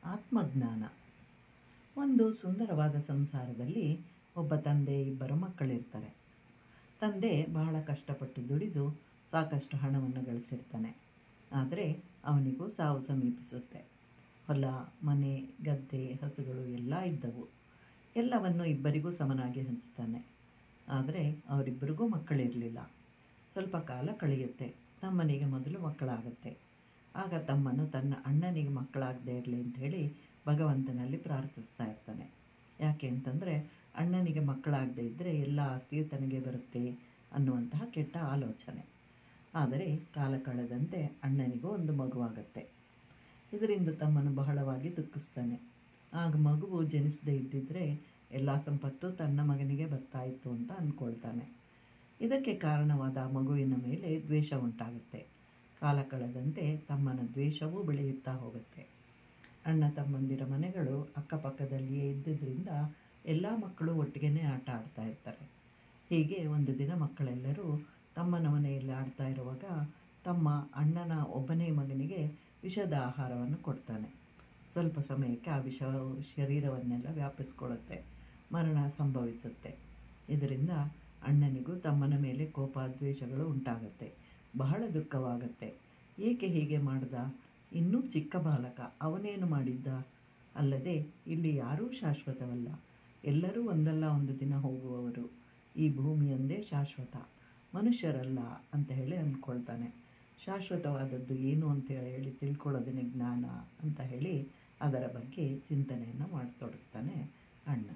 ಆತ್ಮಜ್ಞಾನ. ಒಂದು ಸುಂದರವಾದ ಸಂಸಾರದಲ್ಲಿ ಒಬ್ಬ ತಂದೆ, ಇಬ್ಬರು ಮಕ್ಕಳಿರ್ತಾರೆ. ತಂದೆ ಬಹಳ ಕಷ್ಟಪಟ್ಟು ದುಡಿದು ಸಾಕಷ್ಟು ಹಣವನ್ನು ಗಳಿಸಿರ್ತಾನೆ. ಆದರೆ ಅವನಿಗೂ ಸಾವು ಸಮೀಪಿಸುತ್ತೆ. ಹೊಲ, ಮನೆ, ಗದ್ದೆ, ಹಸುಗಳು ಎಲ್ಲ ಇದ್ದವು. ಎಲ್ಲವನ್ನು ಇಬ್ಬರಿಗೂ ಸಮನಾಗಿ ಹಂಚ್ತಾನೆ. ಆದರೆ ಅವರಿಬ್ಬರಿಗೂ ಮಕ್ಕಳಿರಲಿಲ್ಲ. ಸ್ವಲ್ಪ ಕಾಲ ಕಳೆಯುತ್ತೆ. ತಮ್ಮನಿಗೆ ಮೊದಲು ಮಕ್ಕಳಾಗುತ್ತೆ. ಆಗ ತಮ್ಮನು ತನ್ನ ಅಣ್ಣನಿಗೆ ಮಕ್ಕಳಾಗದೇ ಇರಲಿ ಅಂಥೇಳಿ ಭಗವಂತನಲ್ಲಿ ಪ್ರಾರ್ಥಿಸ್ತಾ ಇರ್ತಾನೆ. ಯಾಕೆ ಅಂತಂದರೆ ಅಣ್ಣನಿಗೆ ಮಕ್ಕಳಾಗದೇ ಇದ್ದರೆ ಎಲ್ಲ ಆಸ್ತಿಯು ತನಗೆ ಬರುತ್ತೆ ಅನ್ನುವಂತಹ ಕೆಟ್ಟ ಆಲೋಚನೆ. ಆದರೆ ಕಾಲ ಕಳೆದಂತೆ ಅಣ್ಣನಿಗೂ ಒಂದು ಮಗುವಾಗುತ್ತೆ. ಇದರಿಂದ ತಮ್ಮನು ಬಹಳವಾಗಿ ದುಃಖಿಸ್ತಾನೆ. ಆಗ ಮಗುವು ಜನಿಸದೇ ಇದ್ದಿದ್ದರೆ ಎಲ್ಲ ಸಂಪತ್ತು ತನ್ನ ಮಗನಿಗೆ ಬರ್ತಾಯಿತ್ತು ಅಂತ ಅಂದ್ಕೊಳ್ತಾನೆ. ಇದಕ್ಕೆ ಕಾರಣವಾದ ಮಗುವಿನ ಮೇಲೆ ದ್ವೇಷ ಉಂಟಾಗುತ್ತೆ. ಕಾಲ ಕಳೆದಂತೆ ತಮ್ಮನ ದ್ವೇಷವೂ ಬೆಳೆಯುತ್ತಾ ಹೋಗುತ್ತೆ. ಅಣ್ಣ ತಮ್ಮಂದಿರ ಮನೆಗಳು ಅಕ್ಕಪಕ್ಕದಲ್ಲಿಯೇ ಇದ್ದುದರಿಂದ ಎಲ್ಲ ಮಕ್ಕಳು ಒಟ್ಟಿಗೆ ಆಟ ಆಡ್ತಾ ಇರ್ತಾರೆ. ಹೀಗೆ ಒಂದು ದಿನ ಮಕ್ಕಳೆಲ್ಲರೂ ತಮ್ಮನ ಮನೆಯಲ್ಲಿ ಆಡ್ತಾ ಇರುವಾಗ ತಮ್ಮ ಅಣ್ಣನ ಒಬ್ಬನೇ ಮಗನಿಗೆ ವಿಷದ ಆಹಾರವನ್ನು ಕೊಡ್ತಾನೆ. ಸ್ವಲ್ಪ ಸಮಯಕ್ಕೆ ಆ ವಿಷವು ಶರೀರವನ್ನೆಲ್ಲ ವ್ಯಾಪಿಸ್ಕೊಳ್ಳುತ್ತೆ. ಮರಣ ಸಂಭವಿಸುತ್ತೆ. ಇದರಿಂದ ಅಣ್ಣನಿಗೂ ತಮ್ಮನ ಮೇಲೆ ಕೋಪ, ದ್ವೇಷಗಳು ಉಂಟಾಗುತ್ತೆ. ಬಹಳ ದುಃಖವಾಗುತ್ತೆ. ಏಕೆ ಹೀಗೆ ಮಾಡ್ದ? ಇನ್ನೂ ಚಿಕ್ಕ ಬಾಲಕ, ಅವನೇನು ಮಾಡಿದ್ದ? ಅಲ್ಲದೆ ಇಲ್ಲಿ ಯಾರೂ ಶಾಶ್ವತವಲ್ಲ. ಎಲ್ಲರೂ ಒಂದಲ್ಲ ಒಂದು ದಿನ ಹೋಗುವವರು. ಈ ಭೂಮಿಯೊಂದೇ ಶಾಶ್ವತ, ಮನುಷ್ಯರಲ್ಲ ಅಂತ ಹೇಳಿ ಅಂದ್ಕೊಳ್ತಾನೆ. ಶಾಶ್ವತವಾದದ್ದು ಏನು ಅಂತೇಳಿ ತಿಳ್ಕೊಳ್ಳೋದನ್ನೇ ಜ್ಞಾನ ಅಂತ ಹೇಳಿ ಅದರ ಬಗ್ಗೆ ಚಿಂತನೆಯನ್ನು ಮಾಡತೊಡಗ್ತಾನೆ ಅಣ್ಣ.